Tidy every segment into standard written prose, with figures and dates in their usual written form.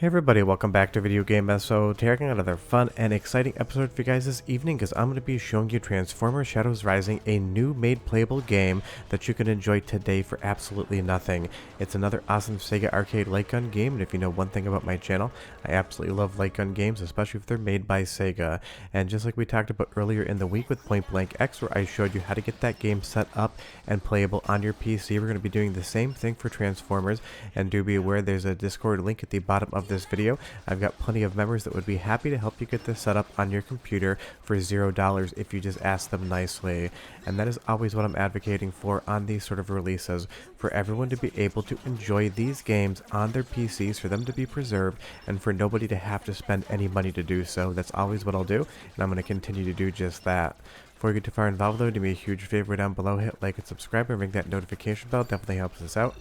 Hey everybody, welcome back to Video Game Esoteric. Another fun and exciting episode for you guys this evening, because I'm going to be showing you Transformers Shadows Rising, a new made playable game that you can enjoy today for absolutely nothing. It's another awesome Sega arcade light gun game, and if you know one thing about my channel, I absolutely love light gun games, especially if they're made by Sega. And just like we talked about earlier in the week with Point Blank X, where I showed you how to get that game set up and playable on your PC, we're going to be doing the same thing for Transformers. And do be aware there's a Discord link at the bottom of this video. I've got plenty of members that would be happy to help you get this set up on your computer for $0 if you just ask them nicely. And that is always what I'm advocating for on these sort of releases, for everyone to be able to enjoy these games on their PCs, for them to be preserved, and for nobody to have to spend any money to do so. That's always what I'll do, and I'm going to continue to do just that. Before you get too far involved though, do me a huge favor down below, hit like and subscribe and ring that notification bell, definitely helps us out.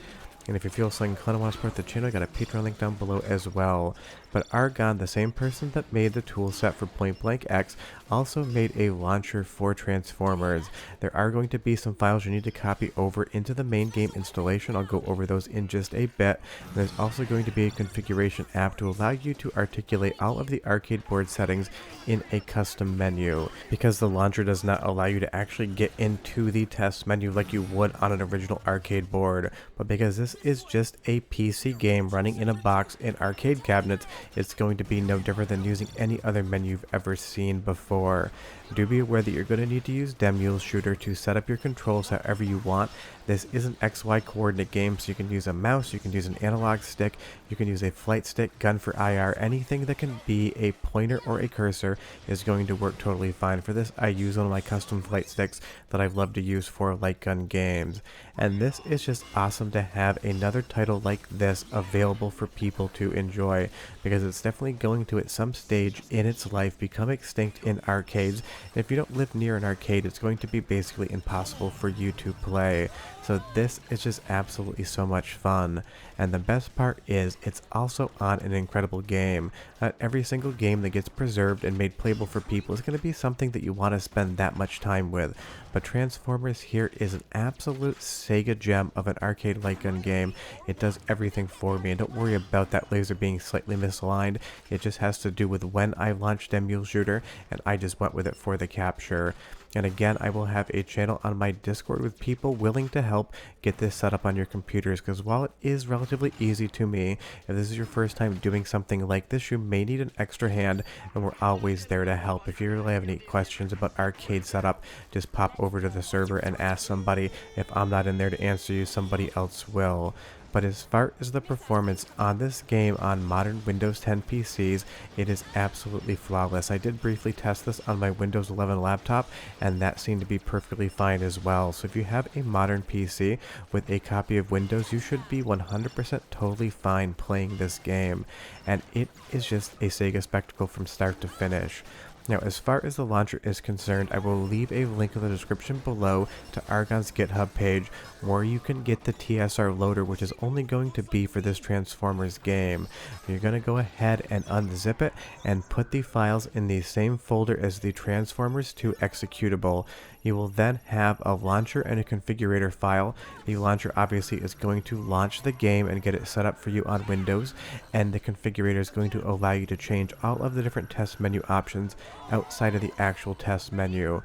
And if you feel so inclined and want to support the channel, I got a Patreon link down below as well. But Argon, the same person that made the tool set for Point Blank X, also made a launcher for Transformers. There are going to be some files you need to copy over into the main game installation. I'll go over those in just a bit. And there's also going to be a configuration app to allow you to articulate all of the arcade board settings in a custom menu, because the launcher does not allow you to actually get into the test menu like you would on an original arcade board. But because this is just a PC game running in a box in arcade cabinets, it's going to be no different than using any other menu you've ever seen before. Do be aware that you're going to need to use Demule Shooter to set up your controls however you want. This is an XY coordinate game, so you can use a mouse, you can use an analog stick, you can use a flight stick, gun for IR, anything that can be a pointer or a cursor is going to work totally fine. For this, I use one of my custom flight sticks that I've loved to use for light gun games. And this is just awesome to have another title like this available for people to enjoy, because it's definitely going to at some stage in its life become extinct in arcades. And if you don't live near an arcade, it's going to be basically impossible for you to play. So this is just absolutely so much fun. And the best part is it's also on an incredible game. Not every single game that gets preserved and made playable for people is going to be something that you want to spend that much time with. But Transformers here is an absolute Sega gem of an arcade light gun game. It does everything for me, and don't worry about that laser being slightly misaligned. It just has to do with when I launched Demule Shooter, and I just went with it for the capture. And again, I will have a channel on my Discord with people willing to help get this set up on your computers, because while it is relatively easy to me, if this is your first time doing something like this, you may need an extra hand, and we're always there to help. If you really have any questions about arcade setup, just pop over to the server and ask somebody. If I'm not in there to answer you, somebody else will. But as far as the performance on this game on modern Windows 10 PCs, it is absolutely flawless. I did briefly test this on my Windows 11 laptop, and that seemed to be perfectly fine as well. So if you have a modern PC with a copy of Windows, you should be 100% totally fine playing this game. And it is just a Sega spectacle from start to finish. Now, as far as the launcher is concerned, I will leave a link in the description below to Argon's GitHub page, where you can get the TSR loader, which is only going to be for this Transformers game. You're going to go ahead and unzip it and put the files in the same folder as the Transformers 2 executable. You will then have a launcher and a configurator file. The launcher obviously is going to launch the game and get it set up for you on Windows, and the configurator is going to allow you to change all of the different test menu options outside of the actual test menu.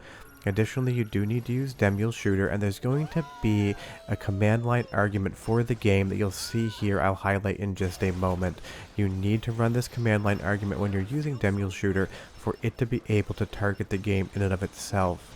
Additionally, you do need to use Demule Shooter, and there's going to be a command line argument for the game that you'll see here. I'll highlight in just a moment. You need to run this command line argument when you're using Demule Shooter for it to be able to target the game in and of itself.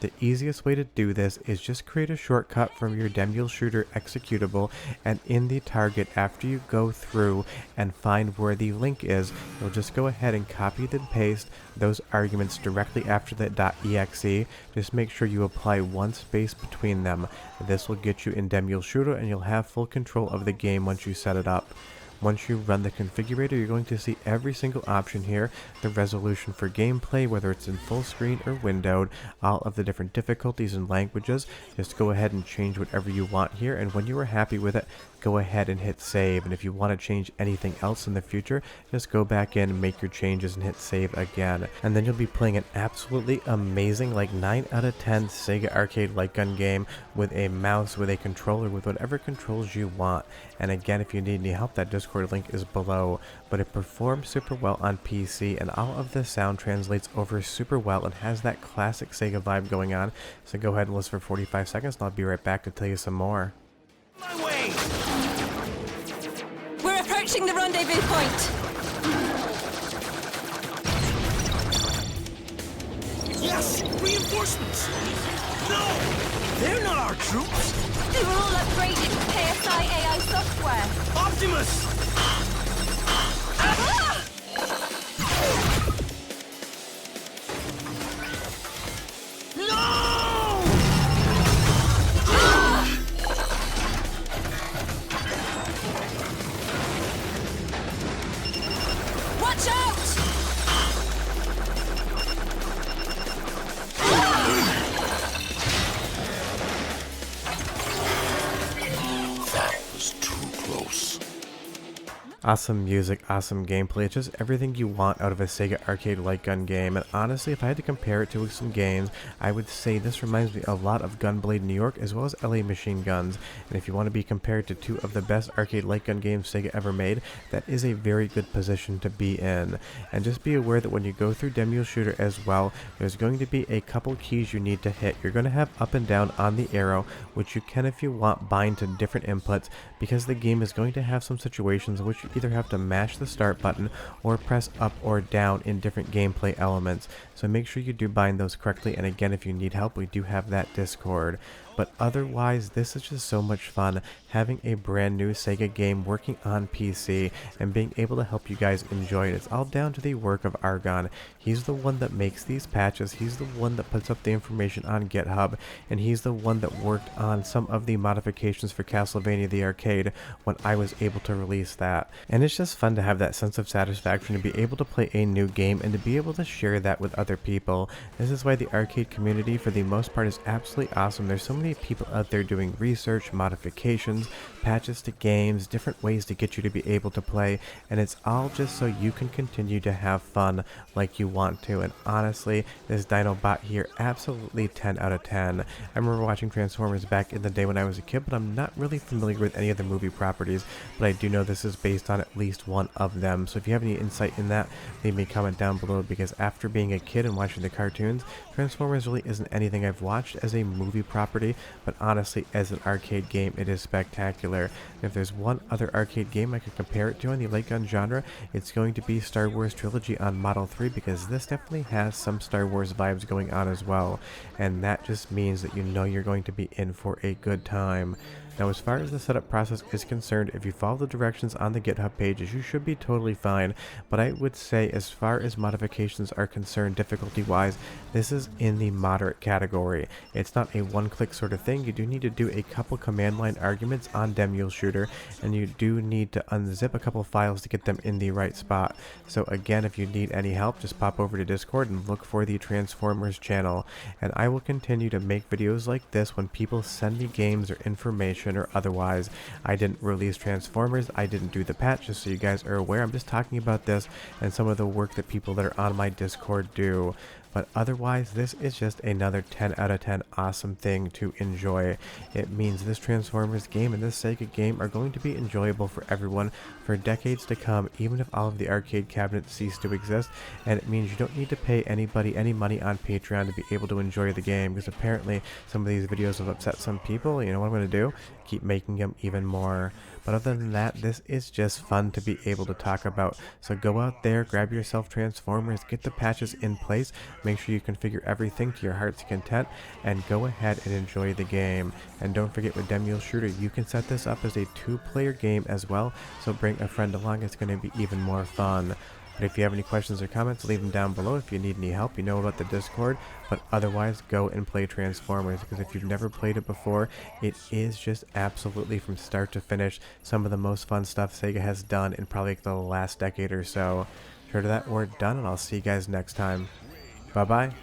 The easiest way to do this is just create a shortcut from your Demule Shooter executable, and in the target, after you go through and find where the link is, you'll just go ahead and copy and paste those arguments directly after the .exe. Just make sure you apply one space between them. This will get you in Demule Shooter, and you'll have full control of the game once you set it up. Once you run the configurator, you're going to see every single option here, the resolution for gameplay, whether it's in full screen or windowed, all of the different difficulties and languages. Just go ahead and change whatever you want here, and when you are happy with it, go ahead and hit save. And if you want to change anything else in the future, just go back in and make your changes and hit save again. And then you'll be playing an absolutely amazing, like 9 out of 10 Sega arcade light gun game with a mouse, with a controller, with whatever controls you want. And again, if you need any help, that Discord Discord link is below, but it performs super well on PC, and all of the sound translates over super well and has that classic Sega vibe going on. So go ahead and listen for 45 seconds and I'll be right back to tell you some more. My way! We're approaching the rendezvous point. Yes! Reinforcements! No! They're not our troops! They were all upgraded with KSI AI software. Optimus! Ah! No! Watch out! That was too close. Awesome music, awesome gameplay, it's just everything you want out of a Sega arcade light gun game. And honestly, if I had to compare it to some games, I would say this reminds me a lot of Gunblade New York as well as LA Machine Guns. And if you want to be compared to two of the best arcade light gun games Sega ever made, that is a very good position to be in. And just be aware that when you go through Demo Shooter as well, there's going to be a couple keys you need to hit. You're going to have up and down on the arrow, which you can, if you want, bind to different inputs, because the game is going to have some situations in which you either have to mash the start button or press up or down in different gameplay elements. So make sure you do bind those correctly, and again, if you need help, we do have that Discord. But otherwise, this is just so much fun, having a brand new Sega game working on PC and being able to help you guys enjoy it. It's all down to the work of Argon. He's the one that makes these patches, he's the one that puts up the information on GitHub, and he's the one that worked on some of the modifications for Castlevania the Arcade when I was able to release that. And it's just fun to have that sense of satisfaction to be able to play a new game and to be able to share that with other people. This is why the arcade community for the most part is absolutely awesome. There's so many people out there doing research, modifications, patches to games, different ways to get you to be able to play, and it's all just so you can continue to have fun like you want to. And honestly, this Dinobot here, absolutely 10 out of 10. I remember watching Transformers back in the day when I was a kid, but I'm not really familiar with any of the movie properties, but I do know this is based on at least one of them. So if you have any insight in that, leave me a comment down below, because after being a kid and watching the cartoons, Transformers really isn't anything I've watched as a movie property, but honestly, as an arcade game, it is spectacular. And if there's one other arcade game I could compare it to in the light gun genre, it's going to be Star Wars Trilogy on Model 3, because this definitely has some Star Wars vibes going on as well, and that just means that you know you're going to be in for a good time. Now, as far as the setup process is concerned, if you follow the directions on the GitHub pages, you should be totally fine. But I would say, as far as modifications are concerned, difficulty-wise, this is in the moderate category. It's not a one-click sort of thing. You do need to do a couple command line arguments on Demo Shooter, and you do need to unzip a couple files to get them in the right spot. So again, if you need any help, just pop over to Discord and look for the Transformers channel. And I will continue to make videos like this when people send me games or information or otherwise. I didn't release Transformers, I didn't do the patch, just so you guys are aware. I'm just talking about this and some of the work that people that are on my Discord do. But otherwise, this is just another 10 out of 10 awesome thing to enjoy. It means this Transformers game and this Sega game are going to be enjoyable for everyone for decades to come, even if all of the arcade cabinets cease to exist. And it means you don't need to pay anybody any money on Patreon to be able to enjoy the game, because apparently some of these videos have upset some people. You know what I'm going to do? Keep making them even more. But other than that, this is just fun to be able to talk about. So go out there, grab yourself Transformers, get the patches in place, make sure you configure everything to your heart's content, and go ahead and enjoy the game. And don't forget, with Demo Shooter, you can set this up as a 2-player game as well, so bring a friend along. It's going to be even more fun. But if you have any questions or comments, leave them down below. If you need any help, you know about the Discord. But otherwise, go and play Transformers, because if you've never played it before, it is just absolutely, from start to finish, some of the most fun stuff Sega has done in probably like the last decade or so. Sure to that, we're done, and I'll see you guys next time. Bye-bye.